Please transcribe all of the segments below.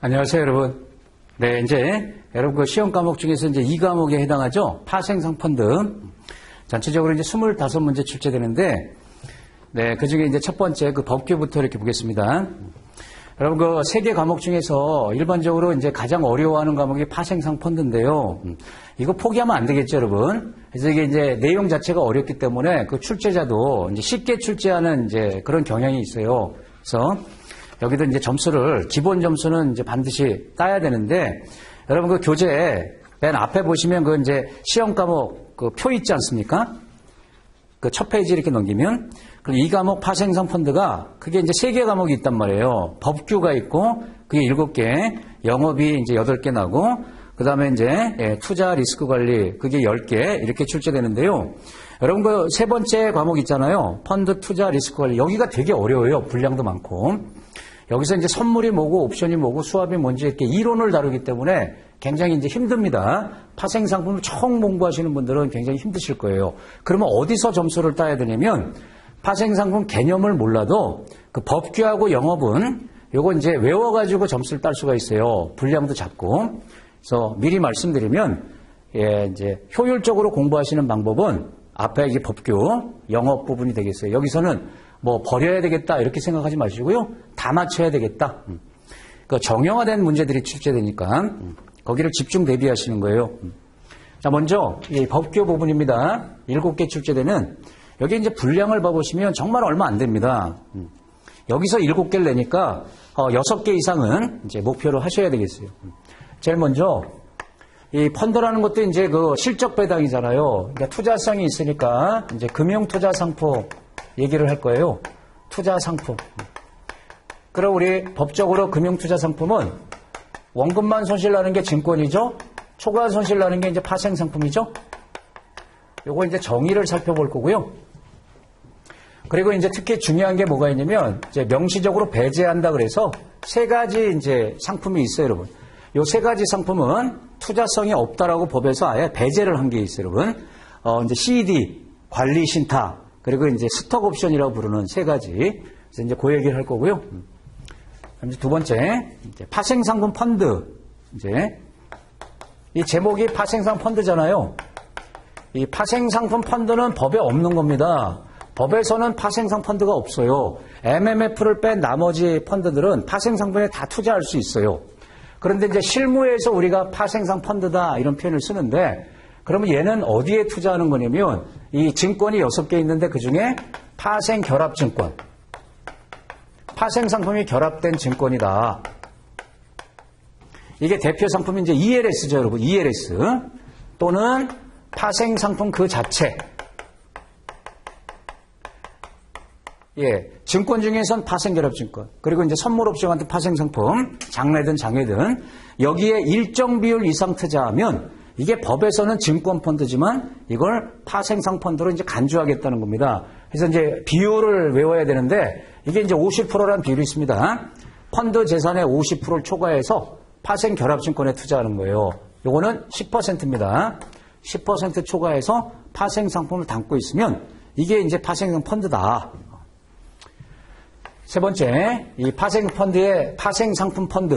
안녕하세요, 여러분. 네, 이제 여러분 그 시험 과목 중에서 이제 2과목에 해당하죠. 파생상 펀드. 전체적으로 이제 25문제 출제되는데, 네, 그 중에 이제 첫 번째 그 법규부터 이렇게 보겠습니다. 여러분 그 3개 과목 중에서 일반적으로 이제 가장 어려워하는 과목이 파생상 펀드인데요. 이거 포기하면 안 되겠죠, 여러분. 그래서 이게 이제 내용 자체가 어렵기 때문에 그 출제자도 이제 쉽게 출제하는 이제 그런 경향이 있어요. 그래서 여기도 이제 점수를, 기본 점수는 이제 반드시 따야 되는데, 여러분 그 교재 맨 앞에 보시면 그 이제 시험 과목 그 표 있지 않습니까? 그 첫 페이지 이렇게 넘기면, 그럼 이 과목 파생상 펀드가 그게 이제 3개 과목이 있단 말이에요. 법규가 있고, 그게 7개, 영업이 이제 8개 나고, 그 다음에 이제 투자 리스크 관리, 그게 10개 이렇게 출제되는데요. 여러분 그 세 번째 과목 있잖아요. 펀드 투자 리스크 관리. 여기가 되게 어려워요. 분량도 많고. 여기서 이제 선물이 뭐고 옵션이 뭐고 수합이 뭔지 이렇게 이론을 다루기 때문에 굉장히 이제 힘듭니다. 파생 상품을 처음 공부하시는 분들은 굉장히 힘드실 거예요. 그러면 어디서 점수를 따야 되냐면 파생 상품 개념을 몰라도 그 법규하고 영업은 요거 이제 외워가지고 점수를 딸 수가 있어요. 분량도 작고. 그래서 미리 말씀드리면 이제 효율적으로 공부하시는 방법은 앞에 이게 법규, 영업 부분이 되겠어요. 여기서는 뭐 버려야 되겠다 이렇게 생각하지 마시고요. 다 맞춰야 되겠다. 그 정형화된 문제들이 출제되니까 거기를 집중 대비하시는 거예요. 자, 먼저 이 법규 부분입니다. 7개 출제되는 여기 이제 분량을 봐보시면 정말 얼마 안 됩니다. 여기서 7개를 내니까 6개 이상은 이제 목표로 하셔야 되겠어요. 제일 먼저 이 펀드라는 것도 이제 그 실적 배당이잖아요. 그러니까 투자성이 있으니까 이제 금융 투자 상품 얘기를 할 거예요. 투자 상품. 그럼 우리 법적으로 금융 투자 상품은 원금만 손실 나는 게 증권이죠. 초과 손실 나는 게 이제 파생 상품이죠. 요거 이제 정의를 살펴볼 거고요. 그리고 이제 특히 중요한 게 뭐가 있냐면 이제 명시적으로 배제한다 그래서 3가지 이제 상품이 있어요, 여러분. 요 3가지 상품은 투자성이 없다라고 법에서 아예 배제를 한 게 있어요, 여러분. 이제 CD, 관리 신탁, 그리고 이제 스톡 옵션이라고 부르는 3가지. 그래서 이제 그 얘기를 할 거고요. 이제 두 번째, 이제 파생상품 펀드. 이제 이 제목이 파생상 펀드잖아요. 이 파생상품 펀드는 법에 없는 겁니다. 법에서는 파생상 펀드가 없어요. MMF를 뺀 나머지 펀드들은 파생상품에 다 투자할 수 있어요. 그런데 이제 실무에서 우리가 파생상 펀드다 이런 표현을 쓰는데 그러면 얘는 어디에 투자하는 거냐면 이 증권이 6개 있는데 그중에 파생 결합 증권. 파생 상품이 결합된 증권이다. 이게 대표 상품이 이제 ELS죠, 여러분. ELS. 또는 파생 상품 그 자체. 예, 증권 중에선 파생 결합 증권. 그리고 이제 선물 옵션 같은 파생 상품, 장래든 장외든 여기에 일정 비율 이상 투자하면 이게 법에서는 증권 펀드지만 이걸 파생상 펀드로 이제 간주하겠다는 겁니다. 그래서 이제 비율을 외워야 되는데 이게 이제 50%라는 비율이 있습니다. 펀드 재산의 50%를 초과해서 파생 결합 증권에 투자하는 거예요. 요거는 10%입니다. 10% 초과해서 파생 상품을 담고 있으면 이게 이제 파생상 펀드다. 세 번째, 이 파생 펀드의 파생 상품 펀드.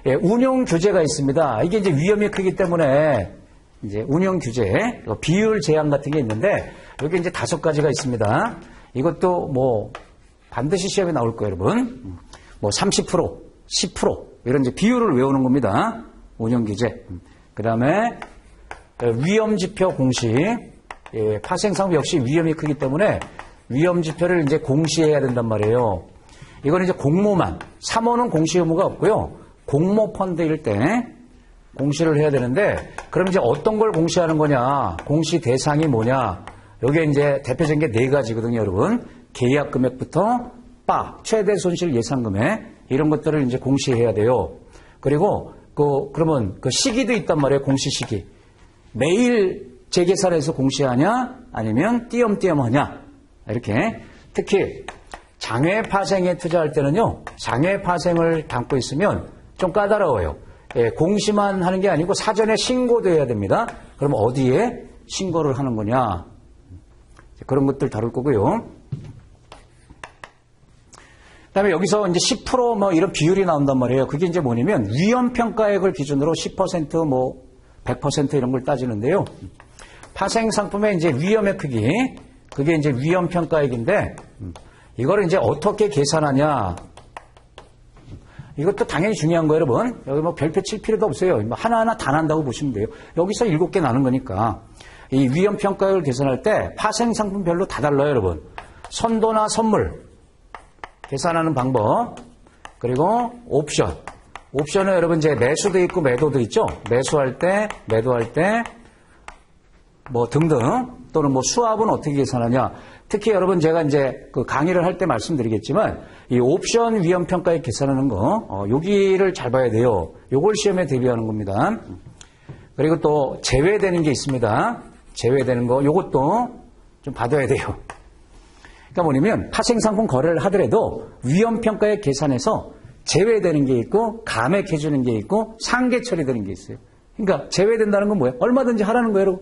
예, 운용 규제가 있습니다. 이게 이제 위험이 크기 때문에 이제 운용 규제, 비율 제한 같은 게 있는데 여기 이제 5가지가 있습니다. 이것도 뭐 반드시 시험에 나올 거예요, 여러분. 뭐 30%, 10% 이런 이제 비율을 외우는 겁니다. 운용 규제. 그다음에 위험 지표 공시. 예, 파생 상품 역시 위험이 크기 때문에 위험 지표를 이제 공시해야 된단 말이에요. 이건 이제 공모만, 사모는 공시 의무가 없고요. 공모 펀드일 때 공시를 해야 되는데 그럼 이제 어떤 걸 공시하는 거냐, 공시 대상이 뭐냐, 여기에 이제 대표적인 게 4가지거든요, 여러분. 계약 금액부터 최대 손실 예상 금액 이런 것들을 이제 공시해야 돼요. 그리고 그러면 그 시기도 있단 말이에요, 공시 시기. 매일 재계산해서 공시하냐, 아니면 띄엄띄엄 하냐, 이렇게. 특히 장외 파생에 투자할 때는요, 장외 파생을 담고 있으면 좀 까다로워요. 예, 공시만 하는 게 아니고 사전에 신고도 해야 됩니다. 그럼 어디에 신고를 하는 거냐. 그런 것들 다룰 거고요. 그다음에 여기서 이제 10% 뭐 이런 비율이 나온단 말이에요. 그게 이제 뭐냐면 위험평가액을 기준으로 10% 뭐 100% 이런 걸 따지는데요. 파생 상품의 이제 위험의 크기, 그게 이제 위험평가액인데, 이거를 이제 어떻게 계산하냐. 이것도 당연히 중요한 거예요, 여러분. 여기 뭐 별표 칠 필요도 없어요. 뭐 하나하나 다 난다고 보시면 돼요. 여기서 7개 나는 거니까. 이 위험평가액을 계산할 때 파생 상품별로 다 달라요, 여러분. 선도나 선물, 계산하는 방법, 그리고 옵션. 옵션은 여러분 이제 매수도 있고 매도도 있죠. 매수할 때, 매도할 때, 뭐 등등, 또는 뭐 수압은 어떻게 계산하냐. 특히 여러분 제가 이제 그 강의를 할 때 말씀드리겠지만 이 옵션 위험평가액 계산하는 거, 여기를 잘 봐야 돼요. 요걸 시험에 대비하는 겁니다. 그리고 또 제외되는 게 있습니다. 제외되는 거, 요것도 좀 봐둬야 돼요. 그러니까 뭐냐면 파생상품 거래를 하더라도 위험평가액 계산에서 제외되는 게 있고 감액해주는 게 있고 상계 처리되는 게 있어요. 그러니까 제외된다는 건 뭐예요? 얼마든지 하라는 거예요.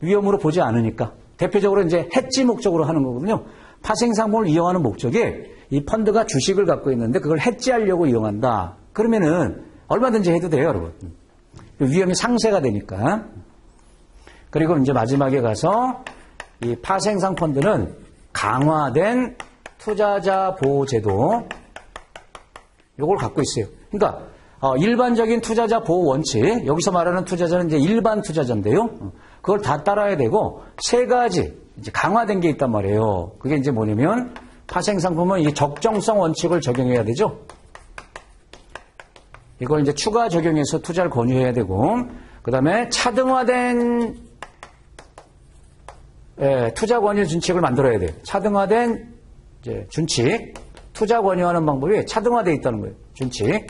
위험으로 보지 않으니까. 대표적으로 이제 해지 목적으로 하는 거거든요. 파생상품을 이용하는 목적이 이 펀드가 주식을 갖고 있는데 그걸 해지하려고 이용한다. 그러면은 얼마든지 해도 돼요, 여러분. 위험이 상쇄가 되니까. 그리고 이제 마지막에 가서 이 파생상 펀드는 강화된 투자자 보호제도 요걸 갖고 있어요. 그러니까 일반적인 투자자 보호 원칙, 여기서 말하는 투자자는 이제 일반 투자자인데요. 그걸 다 따라야 되고 세 가지 이제 강화된 게 있단 말이에요. 그게 이제 뭐냐면 파생상품은 이 적정성 원칙을 적용해야 되죠. 이걸 이제 추가 적용해서 투자를 권유해야 되고, 그 다음에 차등화된 투자 권유 준칙을 만들어야 돼요. 차등화된 이제 준칙, 투자 권유하는 방법이 차등화되어 있다는 거예요. 준칙.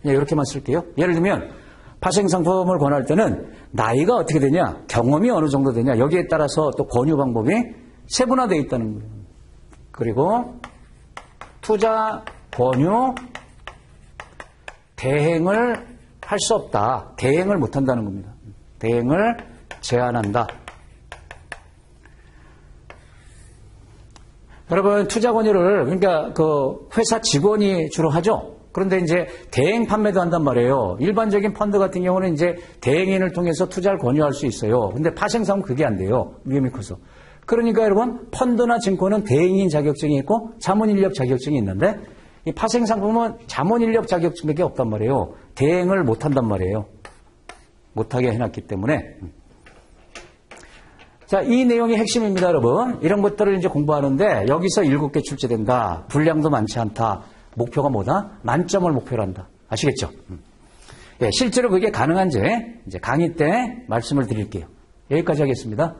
그냥 이렇게만 쓸게요. 예를 들면 파생상품을 권할 때는 나이가 어떻게 되냐, 경험이 어느 정도 되냐, 여기에 따라서 또 권유 방법이 세분화되어 있다는 거예요. 그리고 투자 권유 대행을 할 수 없다. 대행을 못한다는 겁니다. 대행을 제한한다. 여러분, 투자 권유를 그러니까 그 회사 직원이 주로 하죠. 그런데 이제 대행 판매도 한단 말이에요. 일반적인 펀드 같은 경우는 이제 대행인을 통해서 투자를 권유할 수 있어요. 근데 파생상은 그게 안 돼요. 위험이 커서. 그러니까 여러분, 펀드나 증권은 대행인 자격증이 있고 자문인력 자격증이 있는데 이 파생상품은 자문인력 자격증밖에 없단 말이에요. 대행을 못한단 말이에요. 못하게 해놨기 때문에. 자, 이 내용이 핵심입니다, 여러분. 이런 것들을 이제 공부하는데 여기서 7개 출제된다. 분량도 많지 않다. 목표가 뭐다? 만점을 목표로 한다. 아시겠죠? 예, 실제로 그게 가능한지 이제 강의 때 말씀을 드릴게요. 여기까지 하겠습니다.